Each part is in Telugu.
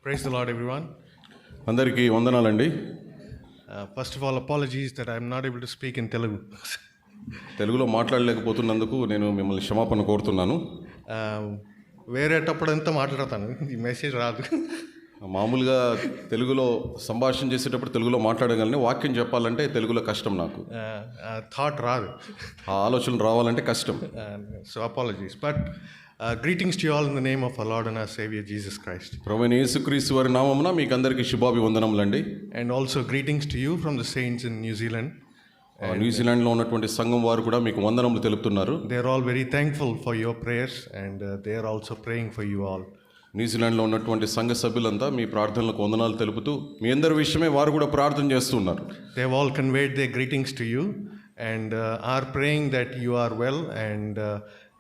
Praise the Lord, everyone. అందరికీ వందనాలండి. First of all, apologies that I'm not able to speak in Telugu. తెలుగులో మాట్లాడలేకపోతున్నందుకు నేను మిమ్మల్ని క్షమాపణ కోరుతున్నాను. వేరేటప్పుడంతా మాట్లాడతాను, ఈ మెసేజ్ రాదు. మామూలుగా తెలుగులో సంభాషణ చేసేటప్పుడు తెలుగులో మాట్లాడగలని, వాక్యం చెప్పాలంటే తెలుగులో కష్టం నాకు. థాట్ రాదు, ఆ ఆలోచన రావాలంటే కష్టం. So apologies. But greetings to you all in the name of our Lord and our Savior Jesus Christ. ప్రభువైన యేసుక్రీస్తు వారి నామమున మీకు అందరికీ శుభాభివందనములండి. And also greetings to you from the saints in New Zealand. న్యూజిలాండ్లో ఉన్నటువంటి సంఘం వారు కూడా మీకు వందనములు తెలుపుతున్నారు. They are all very thankful for your prayers and they are also praying for you all. న్యూజిలాండ్లో ఉన్నటువంటి సంఘ సభ్యులంతా మీ ప్రార్థనలకు వందనాలు తెలుపుతూ మీ అందరి విషయమే వారు కూడా ప్రార్థన చేస్తున్నారు. They have all conveyed their greetings to you and are praying that you are well and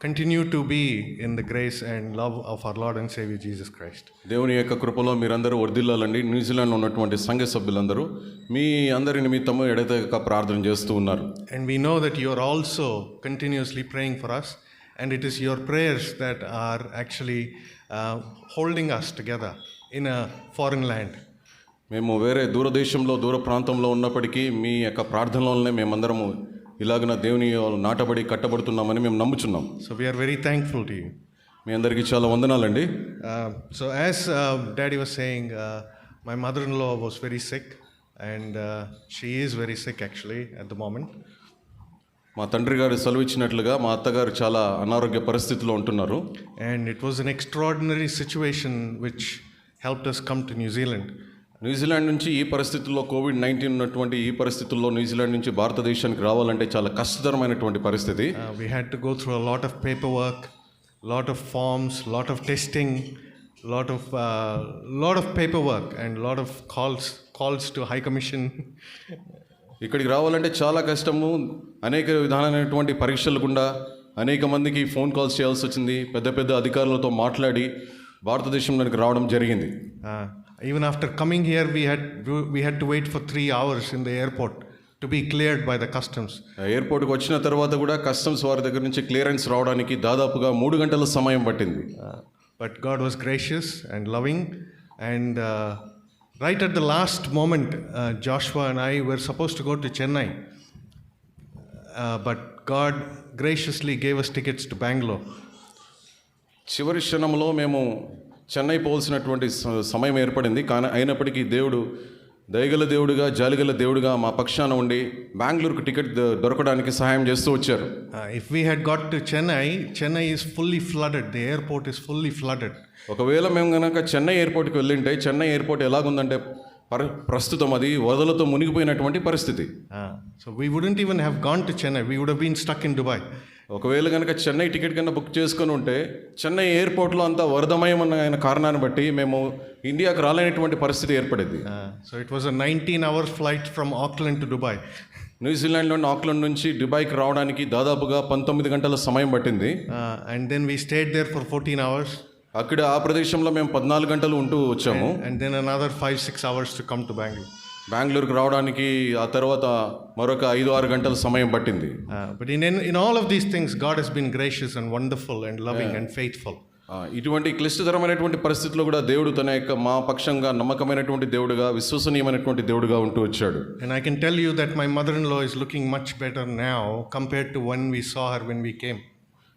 continue to be in the grace and love of our Lord and Savior Jesus Christ. దేవుని యొక్క కృపలో మీరందరూ వర్ధిల్లాలండి. న్యూజిలాండ్లో ఉన్నటువంటి సంఘ సభ్యులందరూ మీ అందరి నిమిత్తము ఎడతెగక ప్రార్థన చేస్తూ ఉన్నారు. And we know that you are also continuously praying for us, and it is your prayers that are actually holding us together in a foreign land. మేము వేరే దూరదేశంలో దూర ప్రాంతంలో ఉన్నప్పటికీ మీ యొక్క ప్రార్థనలోనే మేమందరము ఇలాగన దేవుని నాటబడి కట్టబడుతున్నామని మేము నమ్ముచున్నాం. So we are very thankful to you. మీ అందరికీ చాలా వందనాలండి. So as Daddy was saying, my mother-in-law was very sick and she is very sick actually at the moment. మా తండ్రి గారు సెలవు ఇచ్చినట్లుగా మా అత్తగారు చాలా అనారోగ్య పరిస్థితిలో ఉంటున్నారు. And it was an extraordinary situation which helped us come to New Zealand. New Zealand నుంచి ఈ పరిస్థితుల్లో కోవిడ్-19 ఉన్నటువంటి ఈ పరిస్థితుల్లో న్యూజిలాండ్ నుంచి భారతదేశానికి రావాలంటే చాలా కష్టతరమైనటువంటి పరిస్థితి. We had to go through a lot of paperwork, lot of forms, lot of testing, lot of paperwork and lot of calls to High Commission. ఇక్కడికి రావాలంటే చాలా కష్టము. అనేక విధానమైనటువంటి పరీక్షలు గుండా అనేక మందికి ఫోన్ కాల్స్ చేయాల్సి వచ్చింది. పెద్ద పెద్ద అధికారులతో మాట్లాడి భారతదేశంలోకి రావడం జరిగింది. Even after coming here, we had to wait for 3 hours in the airport to be cleared by the customs. ఎయిర్పోర్ట్కి వచ్చిన తర్వాత కూడా కస్టమ్స్ వారి దగ్గర నుంచి క్లియరెన్స్ రావడానికి దాదాపుగా 3 గంటల సమయం పట్టింది. But God was gracious and loving, and right at the last moment, Joshua and I were supposed to go to Chennai, but God graciously gave us tickets to Bangalore. చివరి క్షణంలో మేము చెన్నై పోవాల్సినటువంటి సమయం ఏర్పడింది. కానీ అయినప్పటికీ దేవుడు దయగల దేవుడుగా జాలిగల దేవుడుగా మా పక్షాన ఉండి బెంగళూరుకు టికెట్ దొరకడానికి సహాయం చేస్తూ వచ్చారు. If we had got to Chennai is fully flooded. The airport is fully flooded. ఒకవేళ మేము కనుక చెన్నై ఎయిర్పోర్ట్కి వెళ్ళింటే చెన్నై ఎయిర్పోర్ట్ ఎలాగుందంటే ప్రస్తుతం అది వరదలతో మునిగిపోయినటువంటి పరిస్థితి. So we wouldn't even have gone to Chennai. We would have been stuck in Dubai. ఒకవేళ కనుక చెన్నై టికెట్ కన్నా బుక్ చేసుకొని ఉంటే చెన్నై ఎయిర్పోర్ట్లో అంతా వరదమయం అన్న కారణాన్ని బట్టి మేము ఇండియాకు రాలేనటువంటి పరిస్థితి ఏర్పడింది. So it was a 19-hour flight from Auckland to Dubai. న్యూజిలాండ్లోని ఆక్లాండ్ నుంచి దుబాయ్కి రావడానికి దాదాపుగా 19 గంటల సమయం పట్టింది. And then we stayed there for 14 hours. అక్కడ ఆ ప్రదేశంలో మేము 14 గంటలు ఉంటూ వచ్చాము. And then another 5-6 hours to come to Bangalore. బెంగళూరుకు రావడానికి ఆ తర్వాత మరొక 5-6 గంటల సమయం పట్టింది. But in all of these things, God has been gracious and wonderful and loving and faithful. ఇటువంటి క్లిష్టతరమైనటువంటి పరిస్థితుల్లో కూడా దేవుడు తన యొక్క మా పక్షంగా నమ్మకమైనటువంటి దేవుడుగా విశ్వసనీయమైనటువంటి దేవుడుగా ఉంటూ వచ్చాడు. And I can tell you that my mother-in-law is looking much better now compared to when we saw her when we came.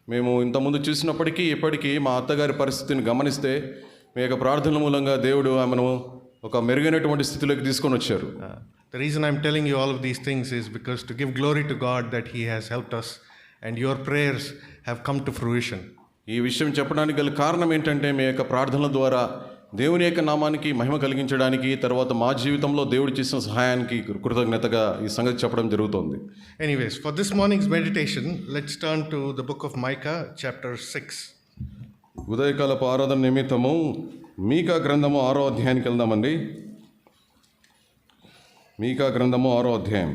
మేము ఇంతకుముందు చూసినప్పటికీ ఇప్పటికీ మా అత్తగారి పరిస్థితిని గమనిస్తే మీ యొక్క ప్రార్థనల మూలంగా దేవుడు ఆమెను ఒక మెరుగైనటువంటి స్థితిలోకి తీసుకొని వచ్చారు. The reason I'm telling you all of these things is because to give glory to God that He has helped us and your prayers have come to fruition. ఈ విషయం చెప్పడానికి గల కారణం ఏంటంటే మీ యొక్క ప్రార్థనల ద్వారా దేవుని యొక్క నామానికి మహిమ కలిగించడానికి, తర్వాత మా జీవితంలో దేవుడు చేసిన సహాయానికి కృతజ్ఞతగా ఈ సంగతి చెప్పడం జరుగుతుంది. Anyways, for this morning's meditation, let's turn to the book of Micah, chapter 6. ఉదయకాలపు ఆరాధన నిమిత్తము మీకా గ్రంథము 6వ అధ్యాయానికి వెళ్దామండి. మీకా గ్రంథము 6వ అధ్యాయం.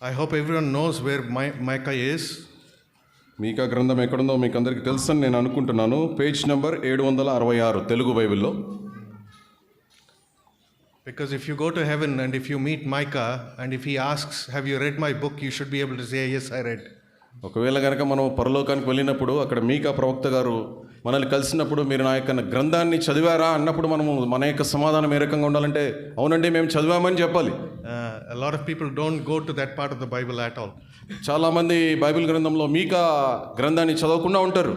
I hope everyone knows where Micah is. మీకా గ్రంథం ఎక్కడుందో మీకు అందరికీ తెలుసని నేను అనుకుంటున్నాను. పేజ్ నెంబర్ 766 తెలుగు బైబిల్లో. Because if you go to heaven and if you meet Micah and if he asks, have you read my book, you should be able to say, yes, I read. ఒకవేళ కనుక మనం పరలోకానికి వెళ్ళినప్పుడు అక్కడ మీకా ప్రవక్త గారు మనల్ని కలిసినప్పుడు మీరు నా యొక్క గ్రంథాన్ని చదివారా అన్నప్పుడు మనము మన యొక్క సమాధానం ఏ రకంగా ఉండాలంటే అవునండి మేము చదివామని చెప్పాలి. A lot of people don't go to that part of the Bible at all. చాలామంది బైబిల్ గ్రంథంలో మీకా గ్రంథాన్ని చదవకుండా ఉంటారు.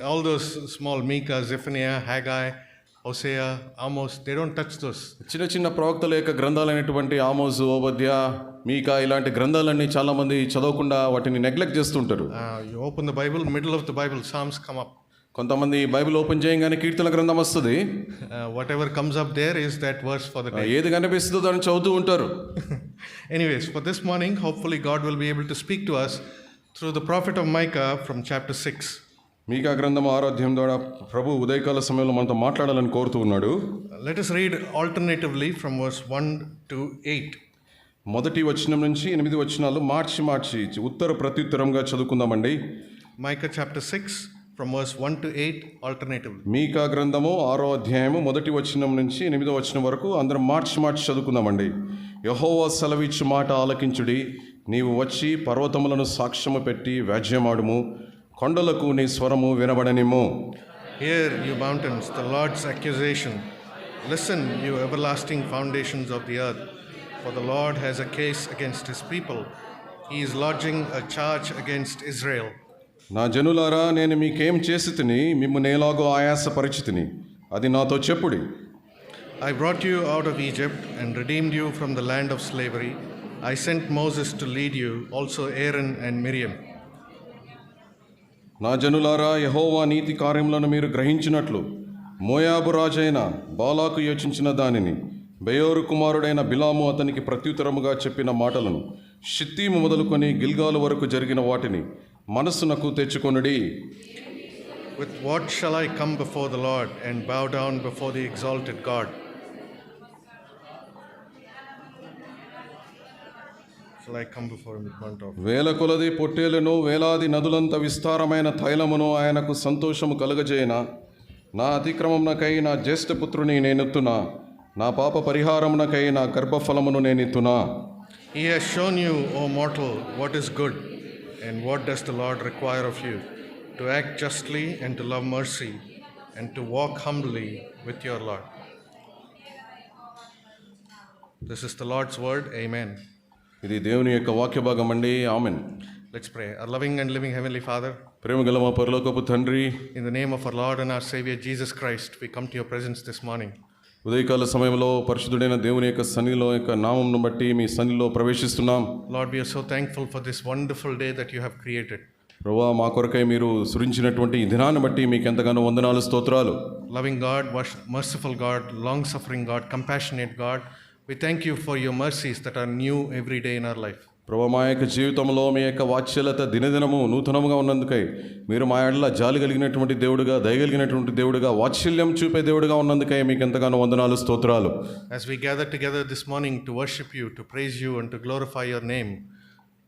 All those small Micah, Zephaniah, Haggai, Hosea, Amos, they don't touch those. చిన్న చిన్న ప్రవక్తల యొక్క గ్రంథాలైనటువంటి ఆమోసు, ఓబద్య, మీకా ఇలాంటి గ్రంథాలన్నీ చాలామంది చదవకుండా వాటిని నెగ్లెక్ట్ చేస్తుంటారు. You open the Bible, middle of the Bible, Psalms come up. కొంతమంది బైబిల్ ఓపెన్ చేయగానే కీర్తన గ్రంథం వస్తుంది. Whatever comes up there is that verse for the day. ఏది కనిపిస్తుందో దాన్ని చదువుతూ ఉంటారు. Anyways, for this morning, hopefully God will be able to speak to us through the prophet of Micah from chapter 6. మీకా గ్రంథం 6వ అధ్యాయం ద్వారా ప్రభు ఉదయకాల సమయంలో మనతో మాట్లాడాలని కోరుతూ ఉన్నాడు. Let us read alternatively from verse 1 to 8. మొదటి వచనం నుంచి 8 వచనాలు మార్చి ఉత్తర ప్రత్యుత్తరంగా చదువుకుందామండి. Micah chapter 6 from verse 1 to 8 alternatively. మీకా గ్రంథము 6వ అధ్యాయము మొదటి వచనం నుంచి 8వ వచనం వరకు అందరం మార్చి చదువుకుందామండి. యెహోవా సెలవిచ్చు మాట ఆలకించుడి, నీవు వచ్చి పర్వతములను సాక్ష్యము పెట్టి వ్యాజ్యమాడుము, కొండలకు నీ స్వరము వినబడనిమ్ము. Hear, you mountains, the Lord's accusation. Listen, you everlasting foundations of the earth. For the Lord has a case against his people. He is lodging a charge against Israel. నా జనులారా, నేను మీకేం చేసి తిని మిమ్ము నేలాగో ఆయాసపరిచితిని, అది నాతో చెప్పుడి. I brought you out of Egypt and redeemed you from the land of slavery. I sent Moses to lead you, also Aaron and Miriam. నా జనులారా, యెహోవా నీతి కార్యములను మీరు గ్రహించినట్లు మోయాబు రాజైన బాలాకు యోచించిన దానిని, బెయోరు కుమారుడైన బిలాము అతనికి ప్రత్యుత్తరముగా చెప్పిన మాటలను, షిత్తీము మొదలుకొని గిల్గాలు వరకు జరిగిన వాటిని మనస్సునకు తెచ్చుకొనుడి. With what shall I come before the Lord and bow down before the exalted God? Shall I come before him with burnt offering? వేల కొలది పొట్టేలను, వేలాది నదులంత విస్తారమైన తైలమును ఆయనకు సంతోషము కలుగజేయన, నా అతిక్రమమునకై నా జ్యేష్ఠపుత్రుని నేనెత్తునా, నా పాప పరిహారమునకై నా గర్భఫలమును నేనెత్తునా. He has shown you, O mortal, what is good, and what does the Lord require of you? To act justly and to love mercy and to walk humbly with your Lord. This is the Lord's word. Amen. ఇది దేవుని యొక్క వాక్య భాగం అండి. Amen. Let's pray. Our loving and living Heavenly Father, ప్రేమగల మా పరలోకపు తండ్రి, in the name of our Lord and our Savior Jesus Christ, we come to your presence this morning. ఉదయకాల సమయంలో పరిశుద్ధుడైన దేవుని యొక్క సన్నిధిలో యొక్క నామమును బట్టి మీ సన్నిధిలో ప్రవేశిస్తున్నాం. Lord, we are so thankful for this wonderful day that you have created. ప్రభువా, మా కొరకై మీరు సృజించినటువంటి ఈ దినాన్ని బట్టి మీకు ఎంతగానో వందనాలు, స్తోత్రాలు. Loving God, merciful God, long-suffering God, compassionate God, we thank you for your mercies that are new every day in our life. ప్రభువా, మా యొక్క జీవితంలో మీ యొక్క వాత్సల్యత దినదినము నూతనముగా ఉన్నందుకై మీరు మా ఎడల జాలి కలిగినటువంటి దేవుడుగా, దయగలిగినటువంటి దేవుడుగా, వాత్సల్యం చూపే దేవుడుగా ఉన్నందుకై మీకు ఎంతగానో వందనాలు, స్తోత్రాలు. As we gather together this morning to worship you, to praise you and to glorify your name,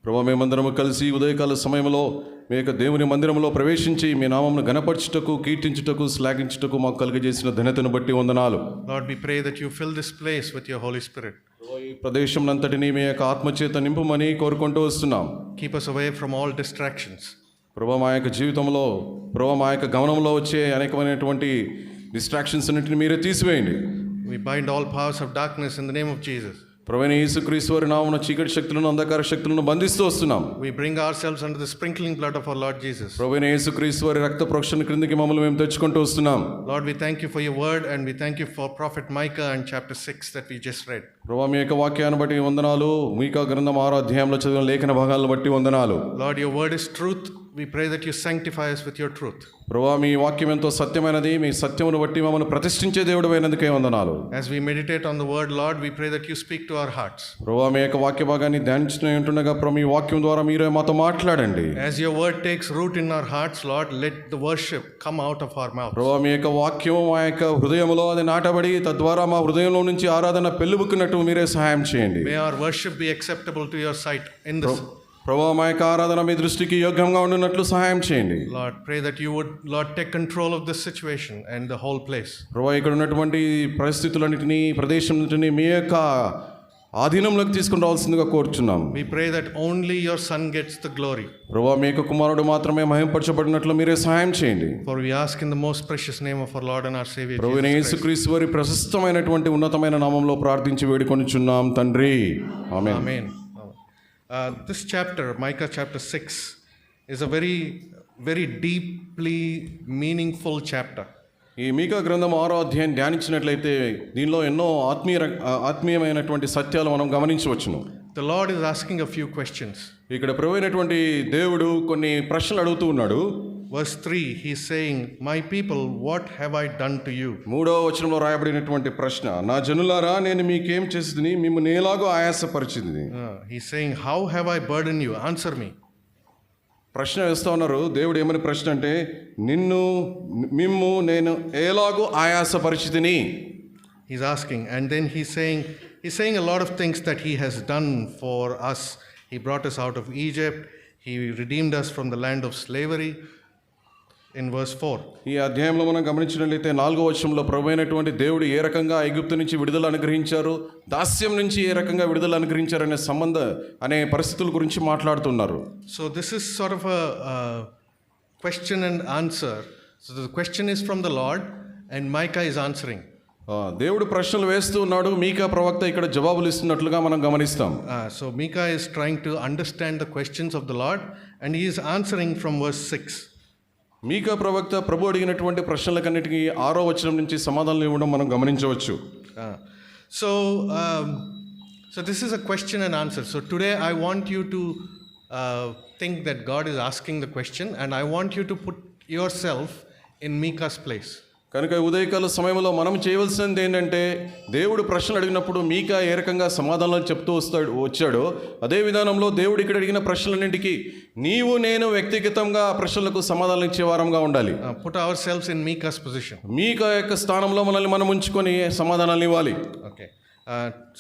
ప్రభువా, మేమందరము కలిసి ఉదయకాల సమయంలో మీ యొక్క దేవుని మందిరంలో ప్రవేశించి మీ నామమును గణపరచుటకు, కీర్తించుటకు, శ్లాఘించుటకు మాకు కలుగజేసిన ఘనతను బట్టి వందనాలు. Lord, we pray that you fill this place with your Holy Spirit. ఈ ప్రదేశం అంతటినీ మీ యొక్క ఆత్మచేత నింపుమని కోరుకుంటూ వస్తున్నాం. Keep us away from all distractions. ప్రభువా, మా యొక్క జీవితంలో, ప్రభువా, మా యొక్క గమనంలో వచ్చే అనేకమైనటువంటి డిస్ట్రాక్షన్స్ అన్నింటిని మీరే తీసివేయండి. We bind all powers of darkness in the name of Jesus. ప్రభువైన యేసుక్రీస్తు వారి నామమున చీకటి శక్తులను, అంధకార శక్తులను బంధిస్తూ వస్తున్నాం. We bring ourselves under the sprinkling blood of our Lord Jesus. ప్రభువైన యేసుక్రీస్తు వారి రక్త ప్రోక్షణ క్రిందికి మమ్మల్ని మేము తెచ్చుకుంటూ వస్తున్నాం. Lord, we thank you for your word and we thank you for prophet Micah and chapter 6 that we just read. ప్రభువా, మీ యొక్క వాక్యాన్ని బట్టి వందనాలు. మీకా గ్రంథం 6వ అధ్యాయంలో చదివిన లేఖన భాగాలను బట్టి వందనాలు. Lord, your word is truth. We pray that you sanctify us with your truth. ప్రభువా, మీ వాక్యం ఎంతో సత్యమైనది. మీ సత్యమును బట్టి మమ్మల్ని ప్రతిష్ఠించే దేవుడు అయినందుకే వందనాలు. As we meditate on the word, Lord, we pray that you speak to our hearts. ప్రభువా, మీ యొక్క వాక్య భాగాన్ని ధ్యానించుతూ ఉంటుండగా ప్రభు మీ వాక్యం ద్వారా మీరే మాతో మాట్లాడండి. As your word takes root in our hearts, Lord, let the worship come out of our mouths. ప్రభువా, మీ యొక్క వాక్యం మా యొక్క హృదయంలో అది నాటబడి తద్వారా మా హృదయంలో నుంచి ఆరాధన పెళ్ళుబుక్కినట్టు మీరే సహాయం చేయండి. May our worship be acceptable to your sight in this. ప్రభువా, మా యొక్క ఆరాధన మీ దృష్టికి యోగ్యంగా ఉండినట్లు సహాయం చేయండి. Lord, pray that you would, Lord, take control of this situation and the whole place. ప్రభువా, ఇక్కడ ఉన్నటువంటి పరిస్థితులన్నిటినీ, ప్రదేశంన్నిటినీ మీ యొక్క ఆధీనంలోకి తీసుకుని రావాల్సిందిగా కోరుచున్నాం. We pray that only your Son gets the glory. ప్రభువా మీ యొక్క కుమారుడు మాత్రమే మహింపరచబడినట్లు మీరే సహాయం చేయండి. For we ask in the most precious name of our Lord and our Savior ప్రభువైన Jesus Christ. యేసుక్రీస్తు వారి ప్రశస్తమైనటువంటి ఉన్నతమైన నామంలో ప్రార్థించి వేడుకొనుచున్నాం తండ్రి. ఆమేన్. Amen. This chapter, Micah chapter 6, is a very, very deeply meaningful chapter. ఈ మీకా గ్రంథం 6వ అధ్యాయం ధ్యానించినట్లయితే దీనిలో ఎన్నో ఆత్మీయమైనటువంటి సత్యాలు మనం గమనించవచ్చును. The Lord is asking a few questions. ఇక్కడ ప్రభువైనటువంటి దేవుడు కొన్ని ప్రశ్నలు అడుగుతూ ఉన్నాడు. Verse 3, he's saying, "My people, what have I done to you?" 3వ వచనంలో రాయబడినటువంటి ప్రశ్న, నా జనులారా నేను మీకేం చేసిదిని, మిమ్మల్ని ఎలాగో ఆయాసపరిచింది. He's saying, "How have I burdened you? Answer me." ప్రశ్న వేస్తూ ఉన్నారు. దేవుడు ఏమని ప్రశ్న అంటే, మిమ్ము నేను ఎలాగో ఆయాసపరిచితిని. He's asking, and then he's saying a lot of things that he has done for us. He brought us out of Egypt. He redeemed us from the land of slavery. In verse 4. ఈ అధ్యాయంలో మనం గమనించినట్లయితే 4వ వచనంలో ప్రభువైనటువంటి దేవుడు ఏ రకంగా ఐగుప్తు నుంచి విడుదల అనుగ్రహించారు, దాస్యం నుంచి ఏ రకంగా విడుదల అనుగ్రహించారు అనే పరిస్థితుల గురించి మాట్లాడుతున్నారు. So this is sort of a question and answer. So the question is from the Lord and Micah is answering. దేవుడు ప్రశ్నలు వేస్తూ ఉన్నాడు, మీకా ప్రవక్త ఇక్కడ జవాబులు ఇస్తున్నట్లుగా మనం గమనిస్తాం. So Micah is trying to understand the questions of the Lord and he is answering from verse 6. మీకా ప్రవక్త ప్రభు అడిగినటువంటి ప్రశ్నలకన్నిటికీ 6వ వచనం నుంచి సమాధానాలు ఇవ్వడం మనం గమనించవచ్చు. So this is a question and answer. So today I want you to think that God is asking the question and I want you to put yourself in Micah's place. కనుక ఉదయకాల సమయంలో మనం చేయవలసింది ఏంటంటే, దేవుడు ప్రశ్నలు అడిగినప్పుడు మీకా ఏ రకంగా సమాధానాలు చెప్తూ వచ్చాడో అదే విధానంలో దేవుడు ఇక్కడ అడిగిన ప్రశ్నలన్నింటికి నీవు నేను వ్యక్తిగతంగా ఆ ప్రశ్నలకు సమాధానం ఇచ్చే వారంగా ఉండాలి. Put ourselves in Micah's position. మీకా యొక్క స్థానంలో మనల్ని మనం ఉంచుకొని సమాధానాలు ఇవ్వాలి. Okay.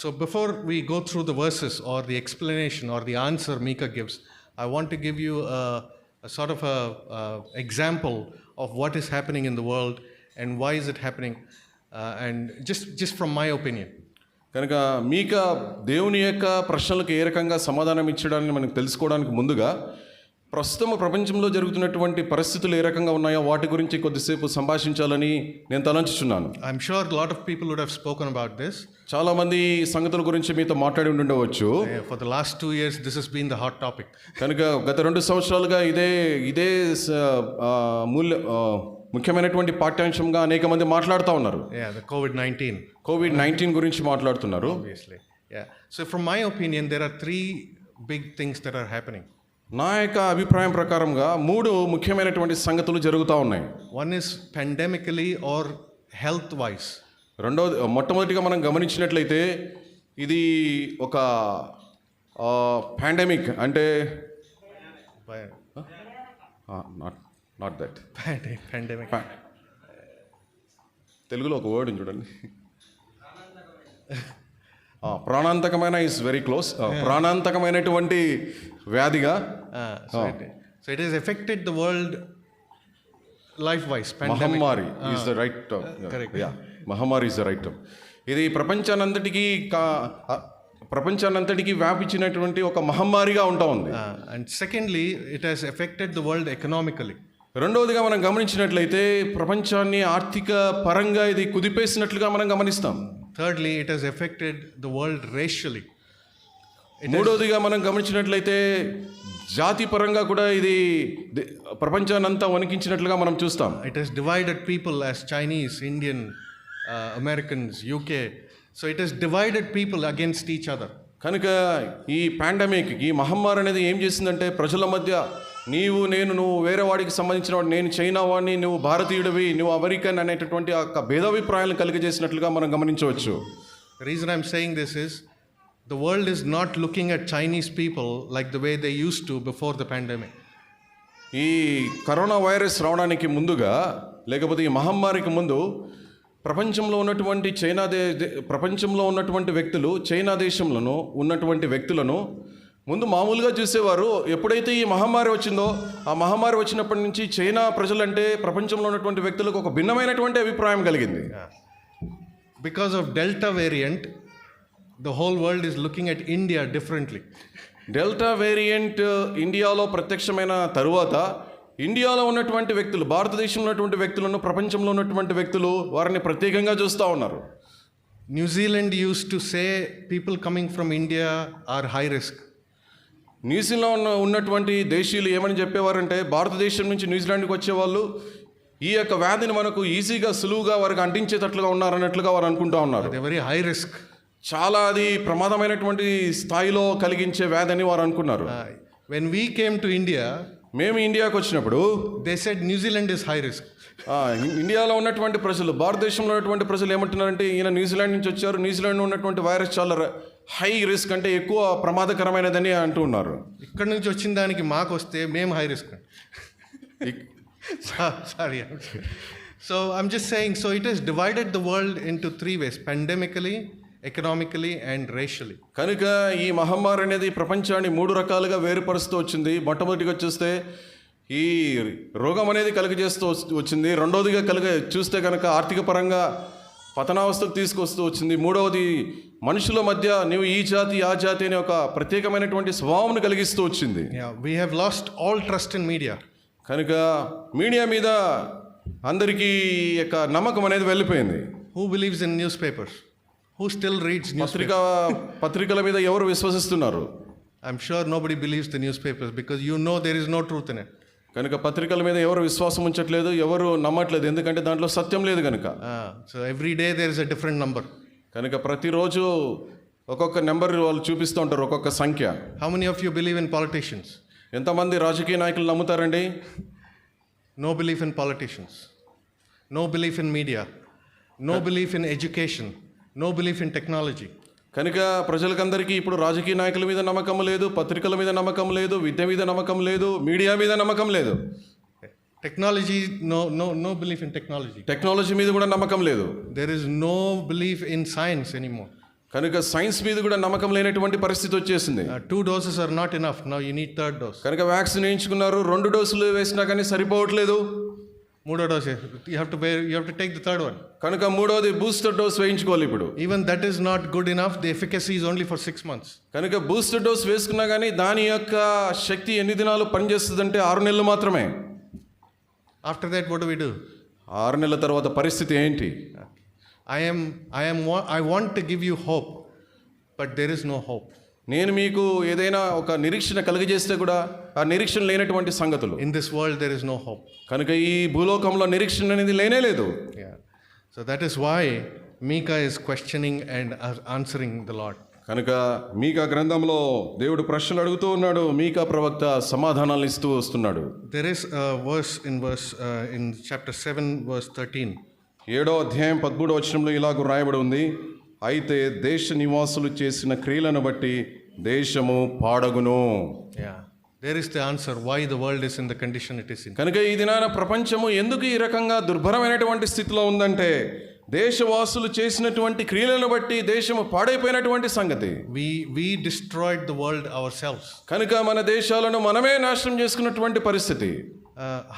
So before we go through the verses or the explanation or the answer Micah gives, I want to give you a sort of a example of what is happening in the world and why is it happening, and just from my opinion. కనుక మీకా దేవుని యొక్క ప్రశ్నలకు ఏ రకంగా సమాధానం ఇచ్చడాన్ని మనకు తెలుసుకోవడానికి ముందుగా ప్రస్తుతం ప్రపంచంలో జరుగుతున్నటువంటి పరిస్థితులు ఏ రకంగా ఉన్నాయో వాటి గురించి కొద్దిసేపు సంభాషించాలని నేను తలంచుచున్నాను. I'm sure a lot of people would have spoken about this. చాలా మంది సంగతుల గురించి మీతో మాట్లాడి ఉండవచ్చు. For the last 2 years this has been the hot topic. కనుక గత 2 సంవత్సరాలుగా ఇదే ముఖ్యమైనటువంటి పాఠ్యాంశంగా అనేక మంది మాట్లాడుతూ ఉన్నారు. The COVID-19 గురించి మాట్లాడుతున్నారు. Obviously. So from my opinion there are 3 big things that are happening. నా యొక్క అభిప్రాయం ప్రకారంగా 3 ముఖ్యమైనటువంటి సంగతులు జరుగుతూ ఉన్నాయి. One is pandemically or health wise. మొట్టమొదటిగా మనం గమనించినట్లయితే ఇది ఒక పాండమిక్ అంటే నాట్ దట్ పాండమిక్ తెలుగులో ఒక వర్డ్ చూడండి, ప్రాణాంతకమైన ఈజ్ వెరీ క్లోజ్. ప్రాణాంతకమైనటువంటి వ్యాధిగా so it has affected the world life wise. మహమ్మారి is the right term. Correct. మహమ్మారి ఈజ్ ద రైట్ టర్మ్. ఇది ప్రపంచానంతటికీ వ్యాపించినటువంటి ఒక మహమ్మారిగా ఉంటా ఉంది. And secondly it has affected the world economically. రెండవదిగా మనం గమనించినట్లయితే ప్రపంచాన్ని ఆర్థిక పరంగా ఇది కుదిపేసినట్లుగా మనం గమనిస్తాం. Thirdly it has affected the world racially. మూడవదిగా మనం గమనించినట్లయితే జాతి పరంగా కూడా ఇది ప్రపంచాన్నంతా వణికించినట్లుగా మనం చూస్తాం. It has divided people as Chinese, Indian, Americans, UK. So it has divided people against each other. కనుక ఈ పాండమిక్, ఈ మహమ్మారి అనేది ఏం చేసిందంటే ప్రజల మధ్య నువ్వు వేరే వాడికి సంబంధించిన వాడు, నేను చైనా వాడిని, నువ్వు భారతీయుడివి, నువ్వు అమెరికన్ అనేటటువంటి ఆ భేదాభిప్రాయాలను కలిగజేసినట్లుగా మనం గమనించవచ్చు. The reason I'm saying this is the world is not looking at Chinese people like the way they used to before the pandemic. ఈ కరోనా వైరస్ రావడానికి ముందుగా లేకపోతే ఈ మహమ్మారికి ముందు ప్రపంచంలో ఉన్నటువంటి వ్యక్తులు చైనా దేశంలో ఉన్నటువంటి వ్యక్తులను ముందు మామూలుగా చూసేవారు. ఎప్పుడైతే ఈ మహమ్మారి వచ్చిందో ఆ మహమ్మారి వచ్చినప్పటి నుంచి చైనా ప్రజలంటే ప్రపంచంలో ఉన్నటువంటి వ్యక్తులకు ఒక భిన్నమైనటువంటి అభిప్రాయం కలిగింది. Because of Delta variant, the whole world is looking at India differently. Delta variant ఇండియాలో ప్రత్యక్షమైన తరువాత ఇండియాలో ఉన్నటువంటి వ్యక్తులు, భారతదేశంలో ఉన్నటువంటి వ్యక్తులను, ప్రపంచంలో ఉన్నటువంటి వ్యక్తులు వారిని ప్రత్యేకంగా చూస్తూ ఉన్నారు. New Zealand used to say people coming from India are high risk. న్యూజిలాండ్లో ఉన్నటువంటి దేశీయులు ఏమని చెప్పేవారంటే, భారతదేశం నుంచి న్యూజిలాండ్కి వచ్చేవాళ్ళు ఈ యొక్క వ్యాధిని మనకు ఈజీగా సులువుగా వారికి అంటించేటట్లుగా ఉన్నారన్నట్లుగా వారు అనుకుంటా ఉన్నారు. They're very high risk. చాలా అది ప్రమాదమైనటువంటి స్థాయిలో కలిగించే వ్యాధి అని వారు అనుకున్నారు. When we came to India, మేము ఇండియాకి వచ్చినప్పుడు they said New Zealand is high risk. ఇండియాలో ఉన్నటువంటి ప్రజలు, భారతదేశంలో ఉన్నటువంటి ప్రజలు ఏమంటున్నారంటే, ఈయన న్యూజిలాండ్ నుంచి వచ్చారు, న్యూజిలాండ్లో ఉన్నటువంటి వైరస్ చాలా హై రిస్క్, అంటే ఎక్కువ ప్రమాదకరమైనదని అంటూ ఉన్నారు. ఇక్కడ నుంచి వచ్చిన దానికి మాకు వస్తే మేము high risk. Sorry. So I'm just saying, so it has divided the world into three ways: pandemically, economically and racially. కనుక ఈ మహమ్మారి అనేది ప్రపంచాన్ని 3 రకాలుగా వేరుపరుస్తూ వచ్చింది. మొట్టమొదటిగా చూస్తే ఈ రోగం అనేది కలుగజేస్తూ వచ్చింది. రెండవదిగా చూస్తే కనుక ఆర్థిక పరంగా పతనావస్థకు తీసుకొస్తూ వచ్చింది. మూడవది మనుషుల మధ్య నీవు ఈ జాతి ఆ జాతి అనే ఒక ప్రత్యేకమైనటువంటి స్వభావం కలిగిస్తూ వచ్చింది. We have lost all trust in media. కనుక మీడియా మీద అందరికీ యొక్క నమ్మకం అనేది వెళ్ళిపోయింది. Who believes in newspapers? Who still reads newspapers? పత్రికల మీద ఎవరు విశ్వసిస్తున్నారు? I'm sure nobody believes the newspapers because you know there is no truth in it. కనుక పత్రికల మీద ఎవరు విశ్వాసం ఉంచట్లేదు, ఎవరు నమ్మట్లేదు, ఎందుకంటే దాంట్లో సత్యం లేదు కనుక. So every day there is a different number. కనుక ప్రతిరోజు ఒక్కొక్క నెంబర్ వాళ్ళు చూపిస్తూ ఉంటారు, ఒక్కొక్క సంఖ్య. How many of you believe in politicians? ఎంతమంది రాజకీయ నాయకులు నమ్ముతారండి? No belief in politicians. No belief in media. No belief in education. No belief in technology. కనుక ప్రజలకందరికీ ఇప్పుడు రాజకీయ నాయకుల మీద నమ్మకం లేదు, పత్రికల మీద నమ్మకం లేదు, విద్య మీద నమ్మకం లేదు, మీడియా మీద నమ్మకం లేదు. Technology, no belief in technology. Technology మీద కూడా నమ్మకం లేదు. There is no belief in science anymore. కనుక సైన్స్ మీద కూడా నమ్మకం లేనటువంటి పరిస్థితి వచ్చేసింది. 2 doses are not enough. Now you need 3rd dose. కనుక వ్యాక్సిన్ వేయించుకున్నారు, 2 డోసులు వేసినా కానీ సరిపోవట్లేదు. 3rd dose. You have to take the 3rd one. కనుక 3వది బూస్టర్ డోస్ వేయించుకోవాలి ఇప్పుడు. Even that is not good enough. The efficacy is only for 6 months. కనుక బూస్టర్ డోస్ వేసుకున్నా కానీ దాని యొక్క శక్తి ఎన్ని దినాలు పనిచేస్తుందంటే 6 నెలలు మాత్రమే. After that, what do we do? 6 నెలల తర్వాత పరిస్థితి ఏంటి? I want to give you hope, but there is no hope. నేను మీకు ఏదైనా ఒక నిరీక్షణ కలిగజేస్తే కూడా ఆ నిరీక్షణ లేనటువంటి సంగతులు. In this world there is no hope. కనుక ఈ భూలోకంలో నిరీక్షణ అనేది లేనే లేదు. So that is why Micah is questioning and answering the Lord. కనుక మీకా గ్రంథంలో దేవుడు ప్రశ్నలు అడుగుతూ ఉన్నాడు, మీకా ప్రవక్త సమాధానాలు ఇస్తూ వస్తున్నాడు. There is a verse in chapter 7 verse 13. 7వ అధ్యాయం 13వ వచనంలో ఇలాగ రాయబడి ఉంది, అయితే దేశ నివాసులు చేసిన క్రియలను బట్టి దేశము పాడగును. There is the answer why the world is in the condition it is in. కనుక ఈ దినాన ప్రపంచము ఎందుకు ఈ రకంగా దుర్భరమైనటువంటి స్థితిలో ఉందంటే దేశవాసులు చేసినటువంటి క్రియలను బట్టి దేశము పాడైపోయినటువంటి సంగతి. We destroyed the world ourselves. కనుక మన దేశాలను మనమే నాశనం చేసుకున్నటువంటి పరిస్థితి.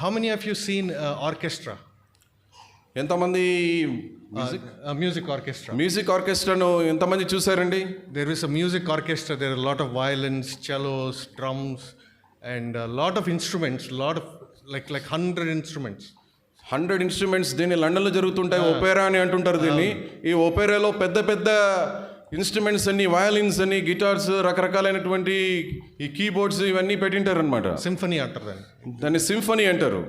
How many of you seen orchestra? ఎంతమంది music orchestra? మ్యూజిక్ ఆర్కెస్ట్రాను ఎంతమంది చూసారండి? There is a music orchestra. There are a lot of violins, cellos, drums, and a lot of instruments. Lot of like 100 instruments. 100 instruments. దీన్ని లండన్లో జరుగుతుంటాయి, ఒపేరా అని అంటుంటారు దీన్ని. ఈ ఒపేరాలో పెద్ద పెద్ద ఇన్స్ట్రుమెంట్స్ అన్ని, వయలిన్స్ అని, గిటార్స్, రకరకాలైనటువంటి ఈ కీబోర్డ్స్ ఇవన్నీ పెట్టింటారు అనమాట. సింఫనీ అంటారు దాన్ని సింఫనీ అంటారు.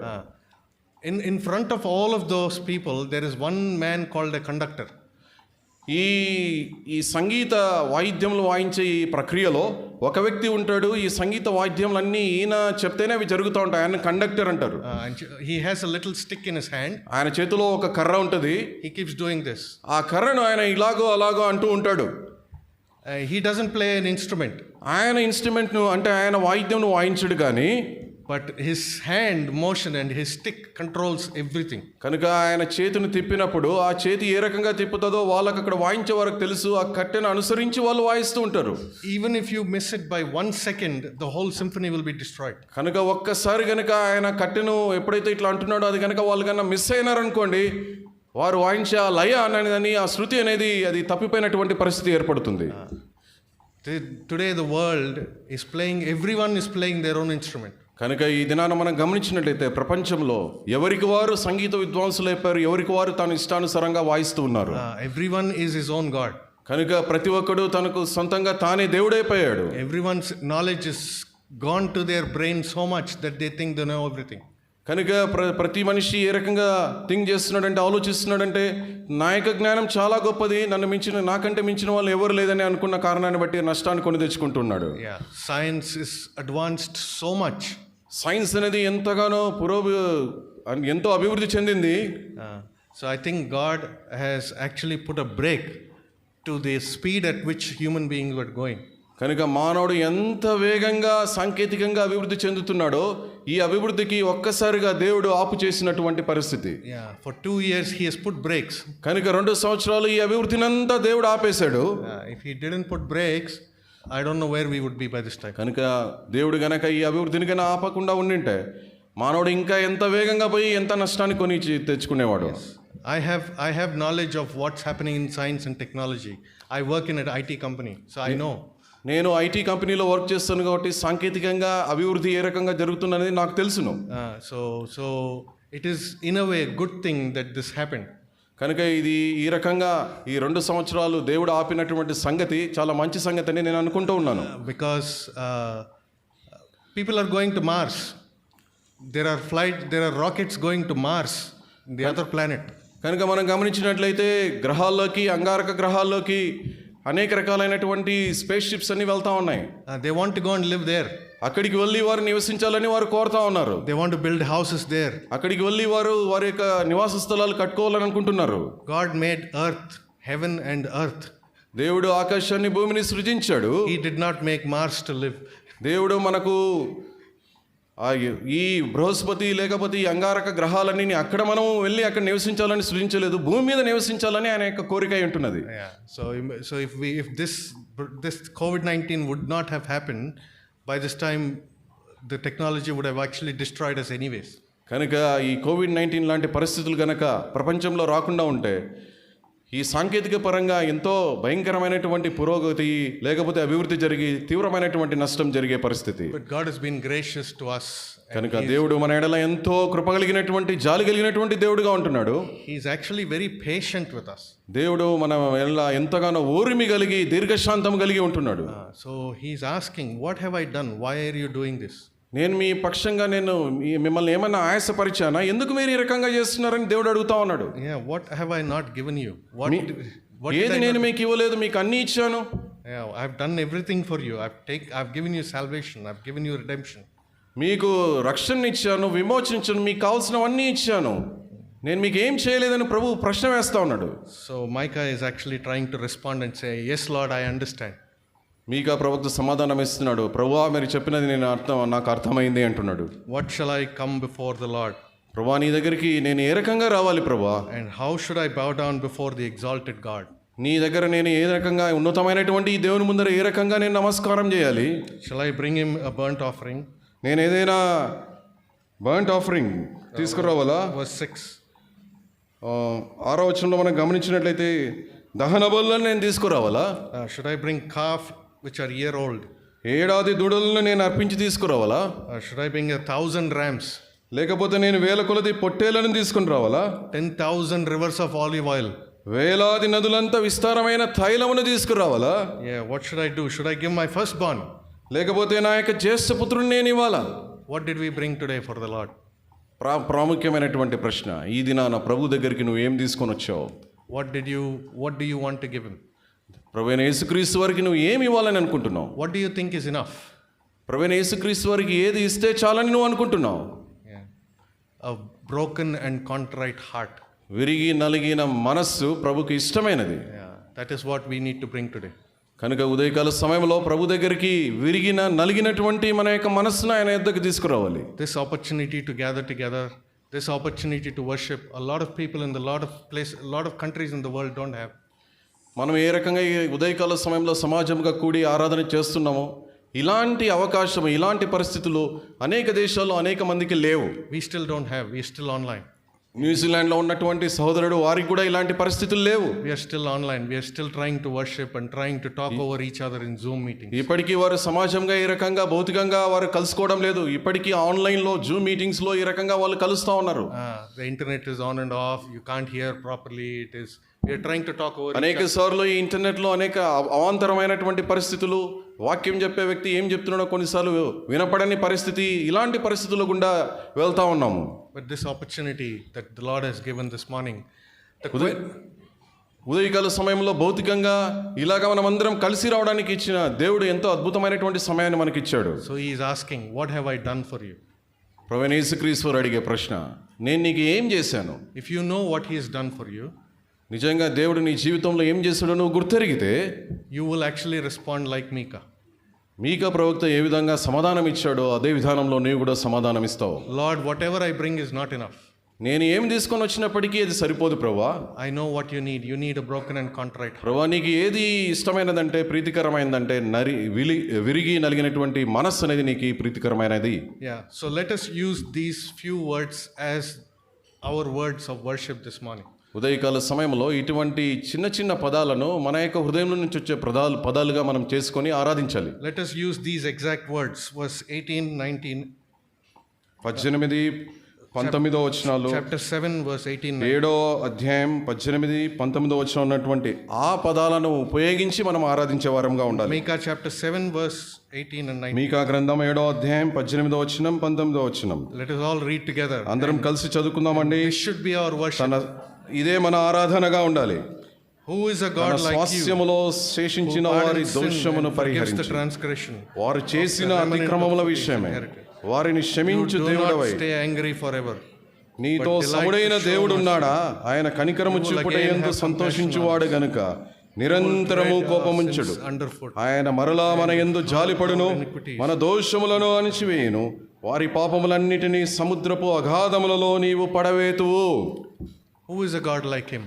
In front of all of those people there is one man called a conductor. ఈ సంగీత వాయిద్యములు వాయించే ఈ ప్రక్రియలో ఒక వ్యక్తి ఉంటాడు. ఈ సంగీత వాయిద్యములన్నీ ఈయన చెప్తేనే అవి జరుగుతూ ఉంటాయి. ఆయన కండక్టర్ అంటారు. He has a little stick in his hand. ఆయన చేతిలో ఒక కర్ర ఉంటుంది. He keeps doing this. ఆ కర్రను ఆయన ఇలాగో అలాగో అంటూ ఉంటాడు. He doesn't play an instrument. ఆయన ఇన్స్ట్రుమెంట్ను అంటే ఆయన వాయిద్యంను వాయించడు కానీ but his hand motion and his stick controls everything. కనుక ఆయన చేతిని తిప్పినప్పుడు ఆ చేతి ఏ రకంగా తిప్పుతుందో వాళ్ళకి అక్కడ వాయించే వారికి తెలుసు. ఆ కట్టెను అనుసరించి వాళ్ళు వాయిస్తూ ఉంటారు. Even if you miss it by 1 second, the whole symphony will be destroyed. కనుక ఒక్కసారి కనుక ఆయన కట్టెను ఎప్పుడైతే ఇట్లా అంటున్నాడో అది కనుక వాళ్ళు కన్నా మిస్ అయినారనుకోండి, వారు వాయించే ఆ లయ అనేది ఆ శృతి అనేది అది తప్పిపోయినటువంటి పరిస్థితి ఏర్పడుతుంది. Today the world is playing, everyone is playing their own instrument. కనుక ఈ దినాన మనం గమనించినట్లయితే ప్రపంచంలో ఎవరికి వారు సంగీత విద్వాంసులు అయిపోయారు, ఎవరికి వారు తాను ఇష్టానుసారంగా వాయిస్తూ ఉన్నారు. Everyone is his own God. కనుక ప్రతి ఒక్కడు తనకు సొంతంగా తానే దేవుడైపోయాడు. Everyone's knowledge is gone to their brain so much that they think they know everything. కనుక ప్రతి మనిషి ఏ రకంగా థింక్ చేస్తున్నాడంటే, ఆలోచిస్తున్నాడంటే నా యొక్క జ్ఞానం చాలా గొప్పది, నాకంటే మించిన వాళ్ళు ఎవరు లేదని అనుకున్న కారణాన్ని బట్టి నష్టాన్ని కొని తెచ్చుకుంటున్నాడు. Science is advanced so much. Science అనేది ఎంతో అభివృద్ధి చెందింది. So I think God has actually put a break to the speed at which human beings were going. కనుక మానవుడు ఎంత వేగంగా సాంకేతికంగా అభివృద్ధి చెందుతున్నాడో ఈ అభివృద్ధికి ఒక్కసారిగా దేవుడు ఆపు చేసినటువంటి పరిస్థితి. For 2 years he has put brakes. కనుక 2 సంవత్సరాలు ఈ అభివృద్ధినంతా దేవుడు ఆపేశాడు. If he didn't put brakes, I don't know where we would be by this time. కనుక దేవుడు గనక ఈ అభివృద్ధిని కన్నా ఆపకుండా ఉండింటే మానవుడు ఇంకా ఎంత వేగంగా పోయి ఎంత నష్టాన్ని కొని తెచ్చుకునేవాడు. I have knowledge of what's happening in science and technology. I work in an IT company, so I know. నేను ఐటీ కంపెనీలో వర్క్ చేస్తాను కాబట్టి సాంకేతికంగా అభివృద్ధి ఏ రకంగా జరుగుతుందనేది నాకు తెలుసును. So it is in a way a good thing that this happened. కనుక ఇది ఈ రకంగా ఈ 2 సంవత్సరాలు దేవుడు ఆపినటువంటి సంగతి చాలా మంచి సంగతి అని నేను అనుకుంటూ ఉన్నాను. Because people are going to Mars. There are rockets going to Mars, the other planet. కనుక మనం గమనించినట్లయితే గ్రహాల్లోకి, అంగారక గ్రహాల్లోకి అనేక రకాలైనటువంటి స్పేస్ షిప్స్ అన్ని వెళ్తా ఉన్నాయి. They want to go and live there. అక్కడికి వెళ్ళి వారు నివసించాలని వారు కోరుతా ఉన్నారు. They want to build houses there. అక్కడికి వెళ్ళి వారు వారి యొక్క నివాస స్థలాలు కట్టుకోవాలని అనుకుంటున్నారు. God made earth, heaven and earth. దేవుడు ఆకాశాన్ని భూమిని సృజించాడు. He did not make Mars to live. దేవుడు మనకు ఈ బృహస్పతి లేకపోతే ఈ అంగారక గ్రహాలన్నీ అక్కడ మనం వెళ్ళి అక్కడ నివసించాలని సృజించలేదు, భూమి మీద నివసించాలని ఆయన యొక్క కోరిక ఉంటున్నది. So if this COVID-19 would not have happened, by this time the technology would have actually destroyed us anyways. కనుక ఈ కోవిడ్-19 లాంటి పరిస్థితులు కనుక ప్రపంచంలో రాకుండా ఉంటే ఈ సాంకేతిక పరంగా ఎంతో భయంకరమైనటువంటి పురోగతి లేకపోతే అభివృద్ధి జరిగి తీవ్రమైనటువంటి నష్టం జరిగే పరిస్థితి. But God has been gracious to us. కనుక దేవుడు మన ఎడల ఎంతో కృప కలిగినటువంటి, జాలి కలిగినటువంటి దేవుడుగా ఉంటున్నాడు. He is actually very patient with us. దేవుడు మన ఎడల ఎంతగానో ఓర్మి కలిగి దీర్ఘశాంతం కలిగి ఉంటున్నాడు. So he is asking, what have I done? Why are you doing this? నేను మీ పక్షంగా మిమ్మల్ని ఏమన్నా ఆయాసపరిచానా, ఎందుకు మీరు ఈ రకంగా చేస్తున్నారని దేవుడు అడుగుతా ఉన్నాడు. What have I not given you? ఏది నేను మీకు ఇవ్వలేదు, మీకు అన్ని ఇచ్చాను. I've done everything for you. I've given you salvation. I've given you redemption. మీకు రక్షణ ఇచ్చాను, విమోచించాను, మీకు కావాల్సినవన్నీ ఇచ్చాను, నేను మీకు ఏం చేయలేదని ప్రభు ప్రశ్న వేస్తా ఉన్నాడు. So Micah is actually trying to respond and say, yes Lord, I understand. మీకా ప్రవక్త సమాధానం ఇస్తున్నాడు, ప్రభువా మీరు చెప్పినది నాకు అర్థమైంది అంటున్నాడు. What shall I come before the Lord? ప్రభువా నీ దగ్గరికి నేను ఏ రకంగా రావాలి ప్రభువా? And how should I bow down before the exalted God? నీ దగ్గర నేను ఏ రకంగా ఉన్నతమైనటువంటి ఈ దేవుని ముందర ఏ రకంగా నేను నమస్కారం చేయాలి? Shall I bring him a burnt offering? నేను ఏదైనా బర్ంట్ ఆఫరింగ్ తీసుకురావాలా? Verse 6. 6వ వచనంలో మనం గమనించినట్లయితే దహన బలులను నేను తీసుకురావాలా? Should I bring calf which are year old? ఏడాది దూడలను నేను అర్పించి తీసుకురావాలా? Should I bring 1,000 rams? లేకపోతే నేను 1000 కొలది పొట్టేలను తీసుకుని రావాలా? 10,000 rivers of olive oil. వేలాది నదులంతా విస్తారమైన తైలమును తీసుకురావాలా? What should I do? Should I give my firstborn? లేకపోతే నా యొక్క జ్యేష్ఠ పుత్రుని నేను ఇవ్వాలా? What did we bring today for the Lord? ప్రాముఖ్యమైనటువంటి ప్రశ్న. ఈ దినాన ప్రభు దగ్గరికి నువ్వు ఏం తీసుకొని వచ్చావు? What do you want to give him? ప్రభువైన యేసుక్రీస్తు వారికి నువ్వు ఏమి ఇవ్వాలని అనుకుంటున్నావు? What do you think is enough? ప్రభువైన యేసుక్రీస్తు వారికి ఏది ఇస్తే చాలని నువ్వు అనుకుంటున్నావు? A broken and contrite heart. విరిగి నలిగిన మనస్సు ప్రభుకి ఇష్టమైనది. That is what we need to bring today. కనుక ఉదయకాల సమయంలో ప్రభు దగ్గరికి నలిగినటువంటి మన యొక్క మనస్సును ఆయన యొద్దకు తీసుకురావాలి. This opportunity to gather together, this opportunity to worship, a lot of people in a lot of countries in the world don't have. మనం ఏ రకంగా ఈ ఉదయకాల సమయంలో సమాజంగా కూడి ఆరాధన చేస్తున్నామో ఇలాంటి అవకాశం, ఇలాంటి పరిస్థితులు అనేక దేశాల్లో అనేక మందికి లేవు. We still don't have. We are still online. న్యూజిలాండ్లో ఉన్నటువంటి సహోదరుడు వారికి కూడా ఇలాంటి పరిస్థితులు లేవు. We are still online. We are still trying to worship and trying to talk over each other in Zoom meetings. ఇప్పటికీ వారు సమాజంగా ఈ రకంగా భౌతికంగా వారు కలుసుకోవడం లేదు. ఇప్పటికీ ఆన్లైన్లో జూమ్ మీటింగ్స్లో ఈ రకంగా వాళ్ళు కలుస్తూ ఉన్నారు. The internet is on and off. You can't hear properly. We are trying to talk over అనేక సార్లు ఈ ఇంటర్నెట్లో అనేక అవాంతరమైనటువంటి పరిస్థితులు, వాక్యం చెప్పే వ్యక్తి ఏం చెప్తున్నాడో కొన్నిసార్లు వినపడని పరిస్థితి, ఇలాంటి పరిస్థితుల గుండా వెళ్తా ఉన్నాము. But this opportunity that the Lord has given this morning, ఉదయకాల సమయంలో భౌతికంగా ఇలాగ మనం అందరం కలిసి రావడానికి ఇచ్చిన దేవుడు ఎంతో అద్భుతమైనటువంటి సమయాన్ని మనకి ఇచ్చాడు. So he is asking, what have I done for you? ప్రభువైన యేసుక్రీస్తు వారు అడిగే ప్రశ్న, నేను నీకు ఏం చేశాను? If you know what he has done for you, నిజంగా దేవుడు నీ జీవితంలో ఏం చేశాడో నువ్వు గుర్తెరిగితే, you will actually respond like Micah. మీకా ప్రవక్త ఏ విధంగా సమాధానం ఇచ్చాడో అదే విధానంలో నీవు కూడా సమాధానం ఇస్తావు. Lord, whatever I bring is not enough. నేను ఏం తీసుకొని వచ్చినప్పటికీ అది సరిపోదు ప్రభువా. I know what you need. You need a broken and contrite heart. ప్రభువా, నీకు ఏది ఇష్టమైనదంటే, ప్రీతికరమైనదంటే విరిగి నలిగినటువంటి మనస్సు అనేది నీకు ప్రీతికరమైనది. Yeah. So let us use these few words as our words of worship this morning. ఉదయకాల సమయంలో ఇటువంటి చిన్న చిన్న పదాలను మన యొక్క హృదయం నుంచి వచ్చే పదాలుగా మనం చేసుకొని ఆరాధించాలి. Let us use these exact words. Verse 18, 19. 18, 19 వచనాలు. Chapter 7, verse 18. 7వ అధ్యాయం 18, 19 వచనం ఉన్నటువంటి ఆ పదాలను ఉపయోగించి మనం ఆరాధించే వారంగా ఉండాలి. Micah chapter 7, verse 18 and 19. మీకా గ్రంథం 7వ అధ్యాయం 18వ వచనం 19వ వచనం. Let us all read together. అందరం కలిసి చదువుకుందామండి. This should be our worship. ఇదే మన ఆరాధనగా ఉండాలి. Who is a God like you? స్వాస్యములో శేషించిన వారి దోషమును పరిహరించు, వారు చేసిన అతిక్రమముల విషయమే వారిని క్షమించు దేవుడవై, stay angry forever. నీతో సముడైన దేవుడు ఉన్నాడా? ఆయన కనికరము చూపుటయందు సంతోషించువాడు గనుక నిరంతరము కోపముంచుడు. ఆయన మరలా మన యందు జాలిపడును, మన దోషములను అణిచివేయును. వారి పాపములన్నిటినీ సముద్రపు అగాధములలో నీవు పడవేతువు. Who is a God like him?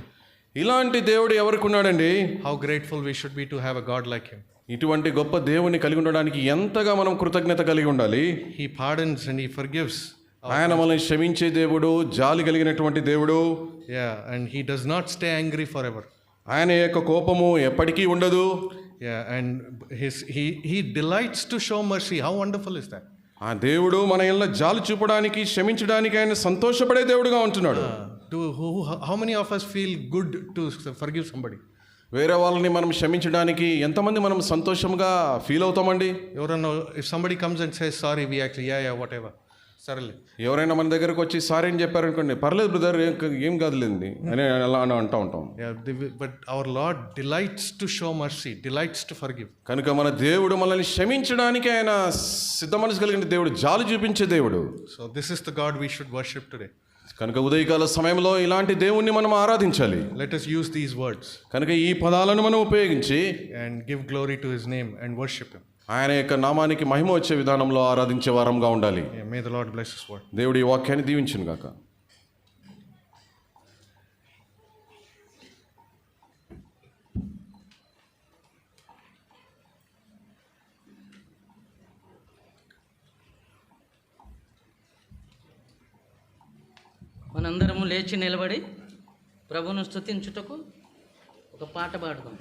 ఇలాంటి దేవుడు ఎవరికి ఉన్నాడండి? How grateful we should be to have a God like him. ఇటువంటి గొప్ప దేవుని కలిగి ఉండడానికి ఎంతగా మనం కృతజ్ఞత కలిగి ఉండాలి. He pardons and he forgives. ఆయన మనల్ని క్షమించే దేవుడు, జాలి కలిగినటువంటి దేవుడు. Yeah, and he does not stay angry forever. ఆయన యొక్క కోపము ఎప్పటికీ ఉండదు. Yeah, and he delights to show mercy. How wonderful is that? ఆ దేవుడు మన యందు జాలి చూపడానికి, క్షమించడానికి ఆయన సంతోషపడే దేవుడుగా ఉంటున్నాడు. How many of us feel good to forgive somebody? వేరే వాళ్ళని మనం క్షమించడానికి ఎంతమంది మనం సంతోషంగా ఫీల్ అవుతామండి? ఎవరన్నా, if somebody comes and says sorry, we actually yeah whatever, సరేలే. ఎవరైనా మన దగ్గరకు వచ్చి సారీ అని చెప్పారనుకోండి, పర్లేదు బ్రదర్, ఏం కాదులేండి అని అలా అంటూ ఉంటాం. But our Lord delights to show mercy, delights to forgive. కనుక మన దేవుడు మనల్ని క్షమించడానికి ఆయన సిద్ధ మనసు కలిగిన దేవుడు, జాలి చూపించే దేవుడు. So this is the God we should worship today. కనుక ఉదయకాల సమయంలో ఇలాంటి దేవుణ్ణి మనం ఆరాధించాలి. Let us use these words. కనుక ఈ పదాలను మనం ఉపయోగించి and give glory to his name and worship him. ఆయన యొక్క నామానికి మహిమ వచ్చే విధానంలో ఆరాధించే వారంగా ఉండాలి. May the Lord bless his word. దేవుడి వాక్యాన్ని దీవించును గాక. మనందరము లేచి నిలబడి ప్రభువును స్తుతించుటకు ఒక పాట పాడుదాం.